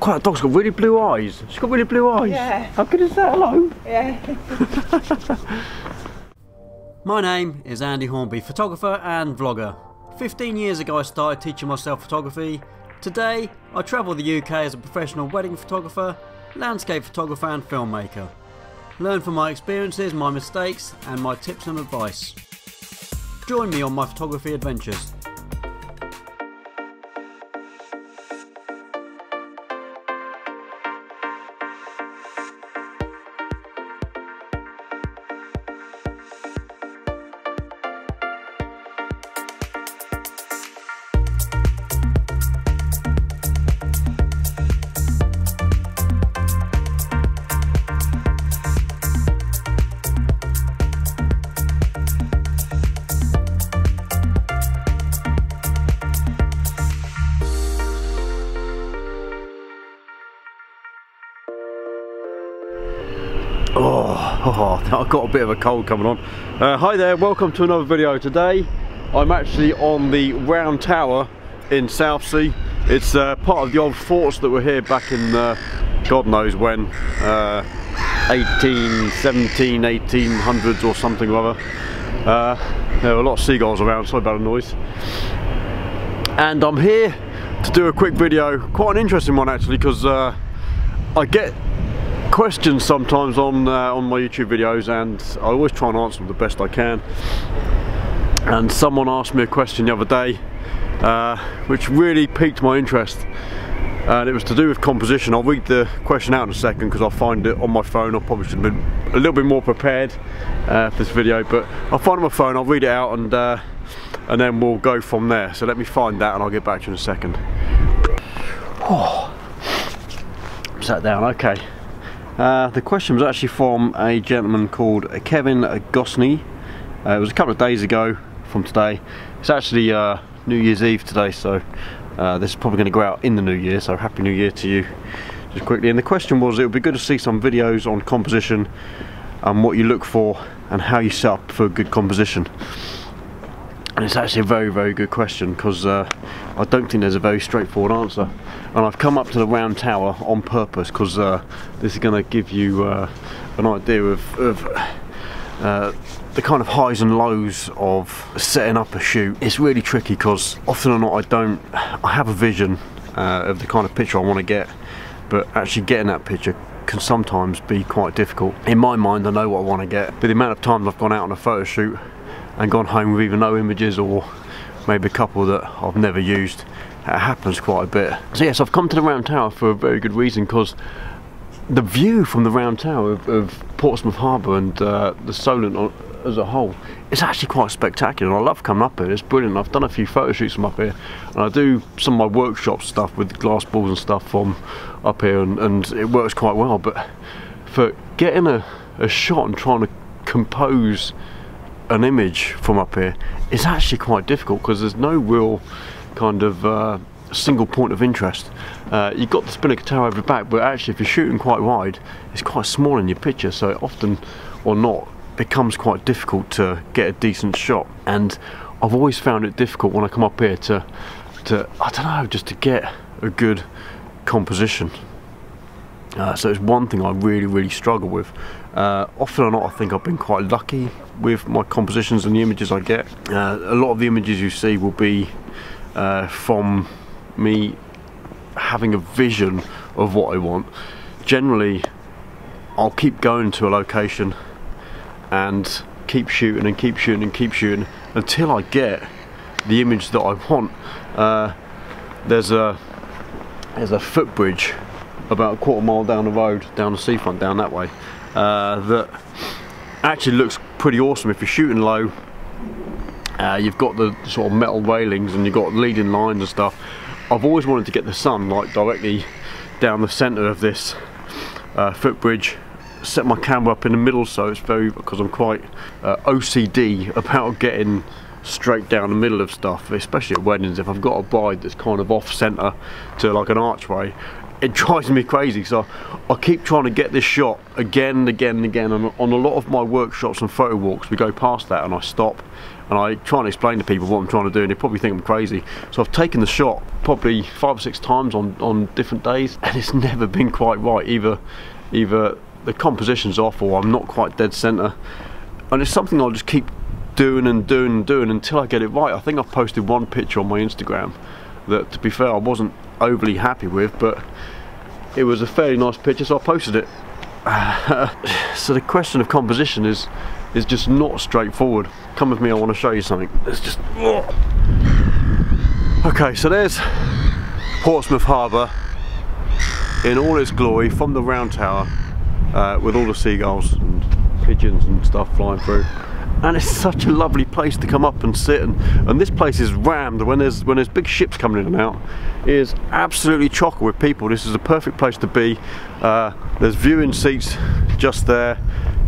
Quite, that dog's got really blue eyes. She's got really blue eyes. Yeah. How good is that? Hello. Yeah. My name is Andy Hornby, photographer and vlogger. 15 years ago I started teaching myself photography. Today I travel the UK as a professional wedding photographer, landscape photographer and filmmaker. Learn from my experiences, my mistakes and my tips and advice. Join me on my photography adventures. I've got a bit of a cold coming on. Hi there, welcome to another video. Today I'm actually on the Round Tower in Southsea. It's part of the old forts that were here back in God knows when, 1817, 1800s or something or other. There were a lot of seagulls around, sorry about the noise. And I'm here to do a quick video, quite an interesting one actually, because I get questions sometimes on my YouTube videos and I always try and answer them the best I can. And someone asked me a question the other day which really piqued my interest, and it was to do with composition. I'll read the question out in a second because I'll find it on my phone. I probably should have been a little bit more prepared for this video, but I'll find it on my phone, I'll read it out and then we'll go from there. So let me find that and I'll get back to you in a second. I'm sat down, okay. The question was actually from a gentleman called Kevin Gosney. It was a couple of days ago from today. It's actually New Year's Eve today, so this is probably going to go out in the New Year, so Happy New Year to you, just quickly. And the question was, it would be good to see some videos on composition and what you look for and how you set up for a good composition. And it's actually a very, very good question because I don't think there's a very straightforward answer. And I've come up to the Round Tower on purpose because this is going to give you an idea of the kind of highs and lows of setting up a shoot. It's really tricky because often or not I have a vision of the kind of picture I want to get, but actually getting that picture can sometimes be quite difficult. In my mind I know what I want to get, but the amount of times I've gone out on a photo shoot and gone home with either no images or maybe a couple that I've never used, it happens quite a bit. So yes, I've come to the Round Tower for a very good reason, because the view from the Round Tower of Portsmouth Harbor and the Solent as a whole is actually quite spectacular, and I love coming up here. It's brilliant. I've done a few photo shoots from up here, and I do some of my workshop stuff with glass balls and stuff from up here, and it works quite well. But for getting a shot and trying to compose an image from up here, it's actually quite difficult because there's no real kind of single point of interest. You've got the spinnaker tower over the back, but actually if you're shooting quite wide, it's quite small in your picture, so it often or not becomes quite difficult to get a decent shot. And I've always found it difficult when I come up here to I don't know, just to get a good composition. So it's one thing I really struggle with. Often or not, I think I've been quite lucky with my compositions and the images I get. A lot of the images you see will be from me having a vision of what I want. Generally, I'll keep going to a location and keep shooting and keep shooting and keep shooting until I get the image that I want. There's a footbridge about a quarter mile down the road, down the seafront, down that way, that actually looks pretty awesome if you're shooting low. You've got the sort of metal railings and you've got leading lines and stuff. I've always wanted to get the sun like directly down the centre of this footbridge, set my camera up in the middle, so it's very, because I'm quite OCD about getting straight down the middle of stuff, especially at weddings. If I've got a bride that's kind of off centre to like an archway, it drives me crazy. So I keep trying to get this shot again and again and again. And on a lot of my workshops and photo walks, we go past that and I stop and I try and explain to people what I'm trying to do, and they probably think I'm crazy. So I've taken the shot probably 5 or 6 times on different days, and it's never been quite right. Either the composition's off, or I'm not quite dead center, and it's something I'll just keep doing and doing and doing until I get it right. I think I've posted one picture on my Instagram that, to be fair, I wasn't overly happy with, but it was a fairly nice picture, so I posted it. So the question of composition is just not straightforward. Come with me, I want to show you something. It's just... Okay, so there's Portsmouth Harbor in all its glory from the round tower, with all the seagulls and pigeons and stuff flying through. And it's such a lovely place to come up and sit, and this place is rammed. When there's big ships coming in and out, it is absolutely chock with people. This is a perfect place to be. There's viewing seats just there.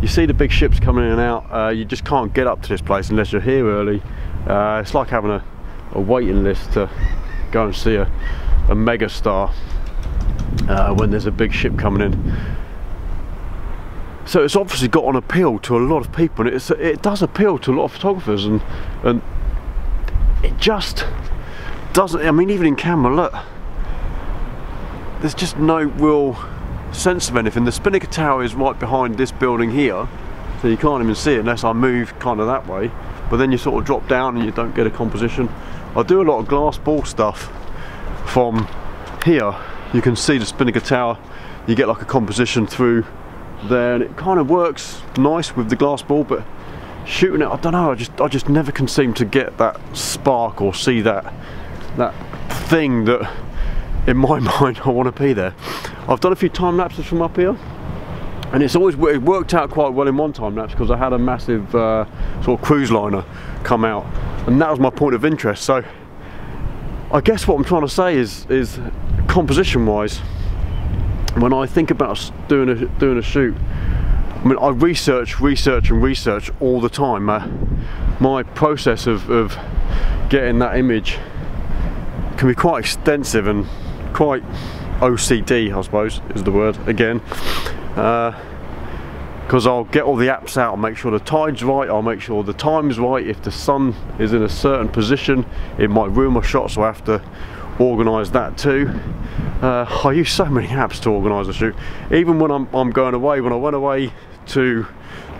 You see the big ships coming in and out. You just can't get up to this place unless you're here early. It's like having a waiting list to go and see a mega star when there's a big ship coming in. So it's obviously got an appeal to a lot of people, and it does appeal to a lot of photographers, and it just doesn't. I mean, even in camera, look, there's just no real sense of anything. The Spinnaker Tower is right behind this building here, so you can't even see it unless I move kind of that way, but then you sort of drop down and you don't get a composition. I do a lot of glass ball stuff from here. You can see the Spinnaker Tower, you get like a composition through there, and it kind of works nice with the glass ball, but shooting it, I don't know, I just never can seem to get that spark or see that thing that in my mind I want to be there. I've done a few time lapses from up here, and it worked out quite well in one time lapse because I had a massive sort of cruise liner come out, and that was my point of interest. So I guess what I'm trying to say is composition wise, when I think about doing a shoot, I mean, I research all the time. My process of getting that image can be quite extensive and quite OCD, I suppose is the word again, because I'll get all the apps out, I'll make sure the tide's right, I'll make sure the time's right. If the sun is in a certain position, it might ruin my shot, so I have to organise that too. I use so many apps to organise a shoot. Even when I'm going away, when I went away to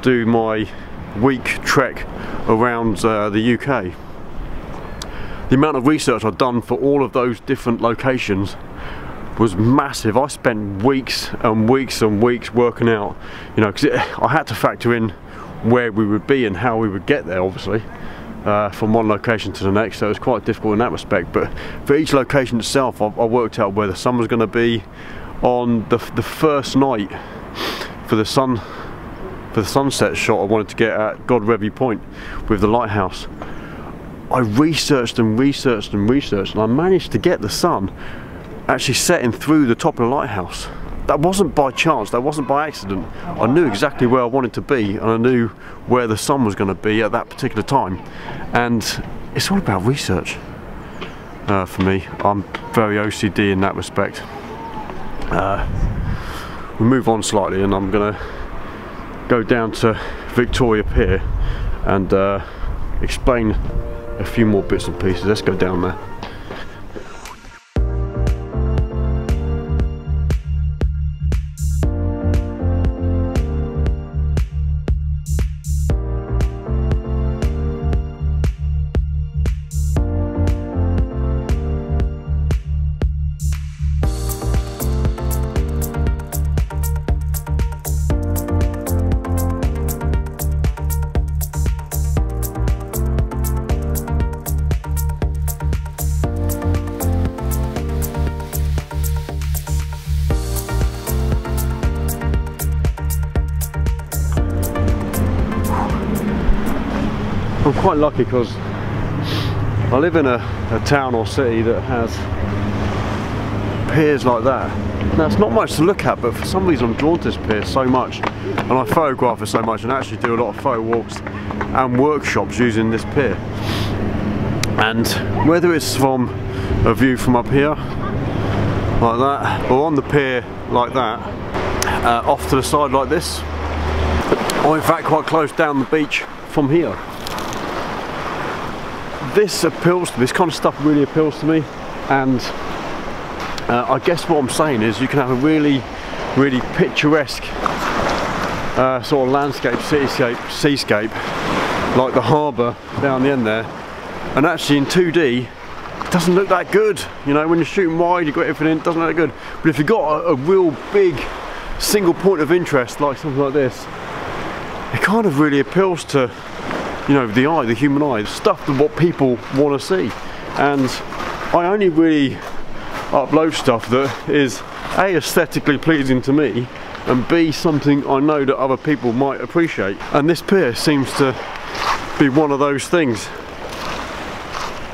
do my week trek around the UK, the amount of research I've done for all of those different locations was massive. I spent weeks and weeks and weeks working out, you know, because I had to factor in where we would be and how we would get there, obviously. From one location to the next, so it was quite difficult in that respect. But for each location itself, I worked out where the sun was going to be on the first night for the sunset shot I wanted to get at God Revy Point with the lighthouse. I researched and researched and researched, and I managed to get the sun actually setting through the top of the lighthouse. That wasn't by chance, that wasn't by accident. I knew exactly where I wanted to be, and I knew where the sun was going to be at that particular time. And it's all about research for me. I'm very OCD in that respect. We move on slightly, and I'm going to go down to Victoria Pier and explain a few more bits and pieces. Let's go down there. I'm quite lucky because I live in a town or city that has piers like that. Now it's not much to look at, but for some reason I'm drawn to this pier so much, and I photograph it so much, and actually do a lot of photo walks and workshops using this pier. And whether it's from a view from up here like that, or on the pier like that, off to the side like this, or in fact quite close down the beach from here. This appeals to me, this kind of stuff really appeals to me, and I guess what I'm saying is you can have a really picturesque sort of landscape, cityscape, seascape, like the harbour down the end there, and actually in 2D it doesn't look that good. You know, when you're shooting wide, you've got everything, it doesn't look that good. But if you've got a real big single point of interest like something like this, it kind of really appeals to, you know, the eye, the human eye, the stuff that what people want to see. And I only really upload stuff that is A, aesthetically pleasing to me, and B, something I know that other people might appreciate. And this pier seems to be one of those things.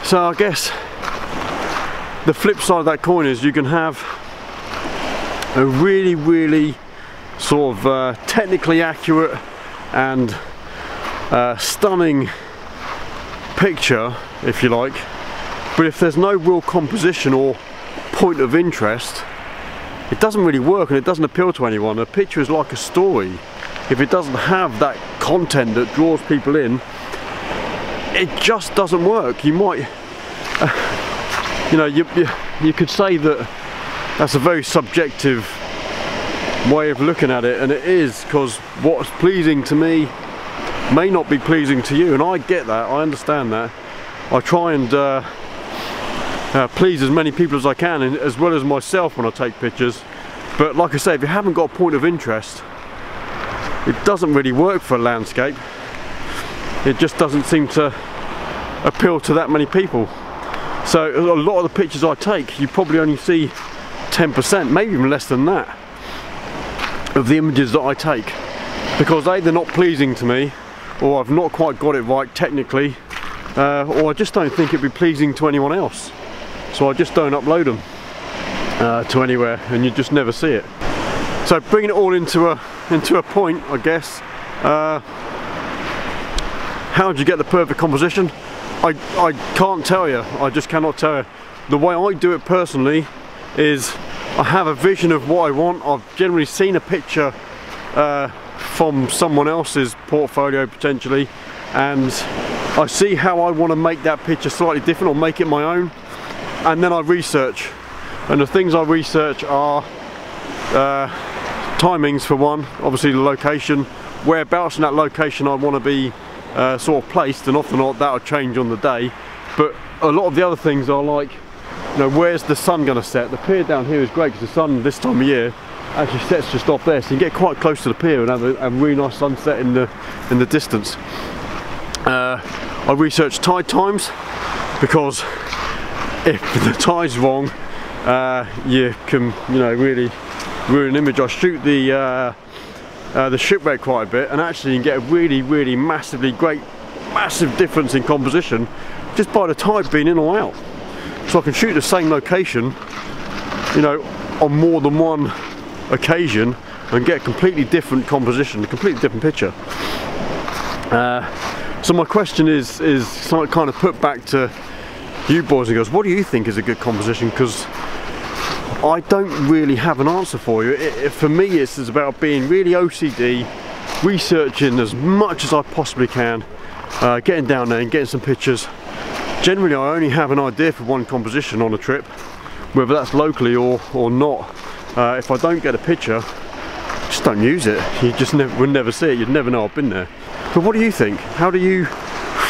So I guess the flip side of that coin is you can have a really sort of technically accurate and stunning picture, if you like, but if there's no real composition or point of interest, it doesn't really work and it doesn't appeal to anyone. A picture is like a story. If it doesn't have that content that draws people in, it just doesn't work. You might you know, you could say that that's a very subjective way of looking at it, and it is, because what's pleasing to me may not be pleasing to you, and I get that, I understand that. I try and please as many people as I can, and as well as myself when I take pictures, but like I say, if you haven't got a point of interest, it doesn't really work for a landscape. It just doesn't seem to appeal to that many people. So a lot of the pictures I take, you probably only see 10%, maybe even less than that, of the images that I take, because A, they're not pleasing to me, or I've not quite got it right technically, or I just don't think it'd be pleasing to anyone else, so I just don't upload them to anywhere, and you just never see it. So bringing it all into a point, I guess, how do you get the perfect composition? I can't tell you, I just cannot tell you. The way I do it personally is I have a vision of what I want. I've generally seen a picture from someone else's portfolio potentially, and I see how I want to make that picture slightly different or make it my own, and then I research. And the things I research are timings for one, obviously the location, whereabouts in that location I want to be sort of placed, and often not that'll change on the day, but a lot of the other things are like, you know, where's the sun going to set? The pier down here is great because the sun this time of year actually sets just off there, so you can get quite close to the pier and have a really nice sunset in the distance. I research tide times, because if the tide's wrong, you can, you know, really ruin an image. I shoot the shipwreck quite a bit, and actually you can get a really massive difference in composition just by the tide being in or out. So I can shoot the same location, you know, on more than one occasion and get a completely different composition, a completely different picture. So my question is kind of put back to you boys and girls. What do you think is a good composition? Because I don't really have an answer for you. For me, it's about being really OCD, researching as much as I possibly can, getting down there and getting some pictures. Generally, I only have an idea for one composition on a trip, whether that's locally or not. If I don't get a picture, just don't use it. You just would never see it. You'd never know I've been there. But what do you think? How do you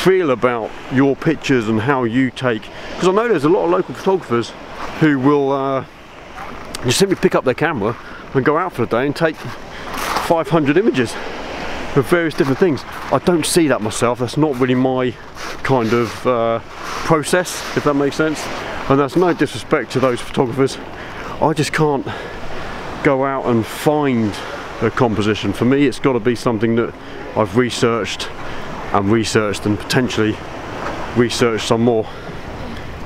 feel about your pictures and how you take? Because I know there's a lot of local photographers who will just simply pick up their camera and go out for a day and take 500 images of various different things. I don't see that myself. That's not really my kind of process, if that makes sense. And that's no disrespect to those photographers. I just can't go out and find a composition. For me, it's got to be something that I've researched and potentially researched some more.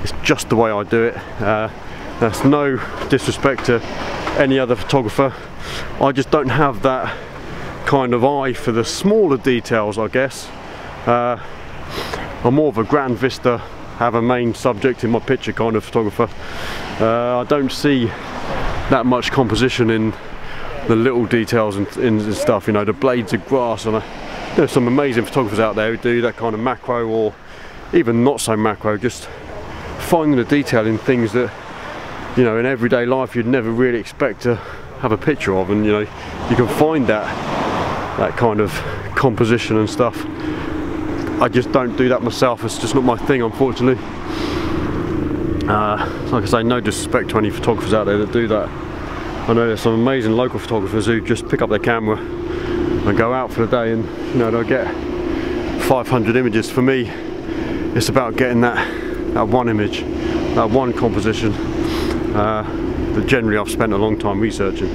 It's just the way I do it. That's no disrespect to any other photographer. I just don't have that kind of eye for the smaller details, I guess. I'm more of a grand vista, have a main subject in my picture kind of photographer. I don't see that much composition in the little details and stuff. You know, the blades of grass, and there's some amazing photographers out there who do that kind of macro, or even not so macro, just finding the detail in things that, you know, in everyday life you'd never really expect to have a picture of, and you know, you can find that kind of composition and stuff. I just don't do that myself. It's just not my thing, unfortunately. Like I say, no disrespect to any photographers out there that do that. I know there's some amazing local photographers who just pick up their camera and go out for the day, and you know, they'll get 500 images. For me, it's about getting that one image, that one composition that generally I've spent a long time researching.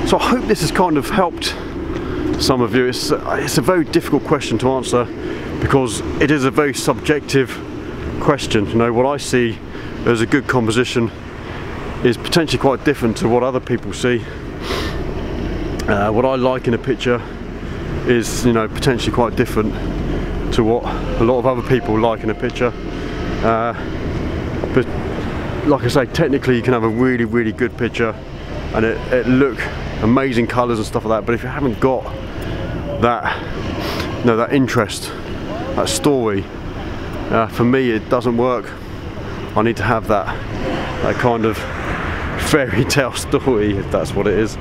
So I hope this has kind of helped some of you. It's a very difficult question to answer because it is a very subjective question. You know, what I see as a good composition is potentially quite different to what other people see. What I like in a picture is, you know, potentially quite different to what a lot of other people like in a picture. But like I say, technically you can have a really, really good picture and it look amazing colours and stuff like that, but if you haven't got that, you know, that interest, that story, for me it doesn't work. I need to have that kind of fairy tale story, if that's what it is.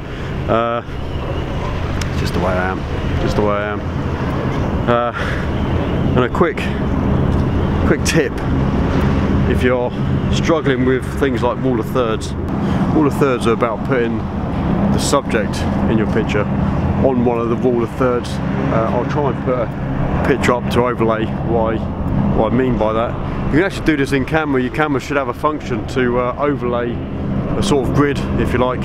Just the way I am, just the way I am. And a quick tip, if you're struggling with things like rule of thirds are about putting the subject in your picture on one of the rule of thirds. I'll try and put a picture up to overlay what I mean by that. You can actually do this in camera. Your camera should have a function to overlay a sort of grid, if you like,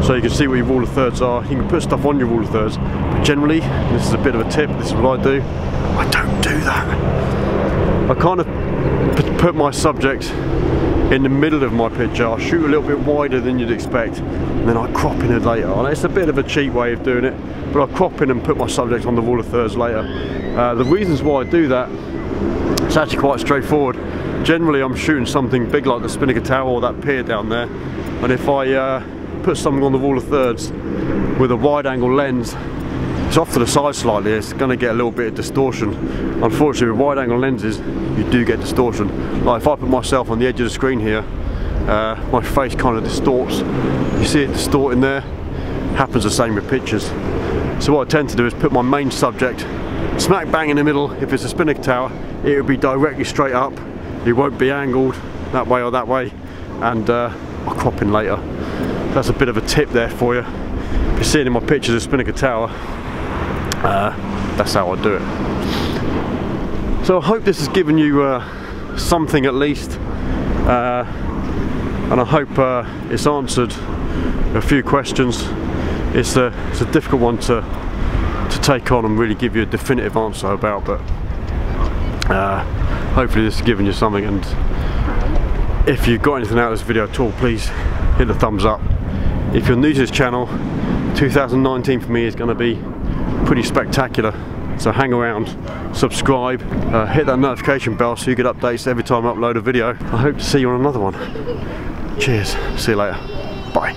so you can see what your rule of thirds are. You can put stuff on your rule of thirds, but generally, this is a bit of a tip, this is what I do, I don't do that. I kind of put my subject in the middle of my picture. I shoot a little bit wider than you'd expect, and then I crop in it later. And it's a bit of a cheap way of doing it, but I crop in and put my subject on the rule of thirds later. The reasons why I do that, it's actually quite straightforward. Generally I'm shooting something big like the Spinnaker Tower or that pier down there, and if I put something on the rule of thirds with a wide angle lens, it's off to the side slightly, it's going to get a little bit of distortion. Unfortunately with wide angle lenses you do get distortion. Like if I put myself on the edge of the screen here, my face kind of distorts. You see it distorting there? Happens the same with pictures. So what I tend to do is put my main subject smack bang in the middle. If it's a Spinnaker Tower, it will be directly straight up. It won't be angled that way or that way, and I'll crop in later. That's a bit of a tip there for you. If you're seeing in my pictures of Spinnaker Tower, that's how I do it. So I hope this has given you something at least, and I hope it's answered a few questions. It's a difficult one to take on and really give you a definitive answer about, but hopefully this has given you something. And if you've got anything out of this video at all, please hit the thumbs up. If you're new to this channel, 2019 for me is going to be pretty spectacular, so hang around, subscribe, hit that notification bell so you get updates every time I upload a video. I hope to see you on another one. Cheers, see you later, bye.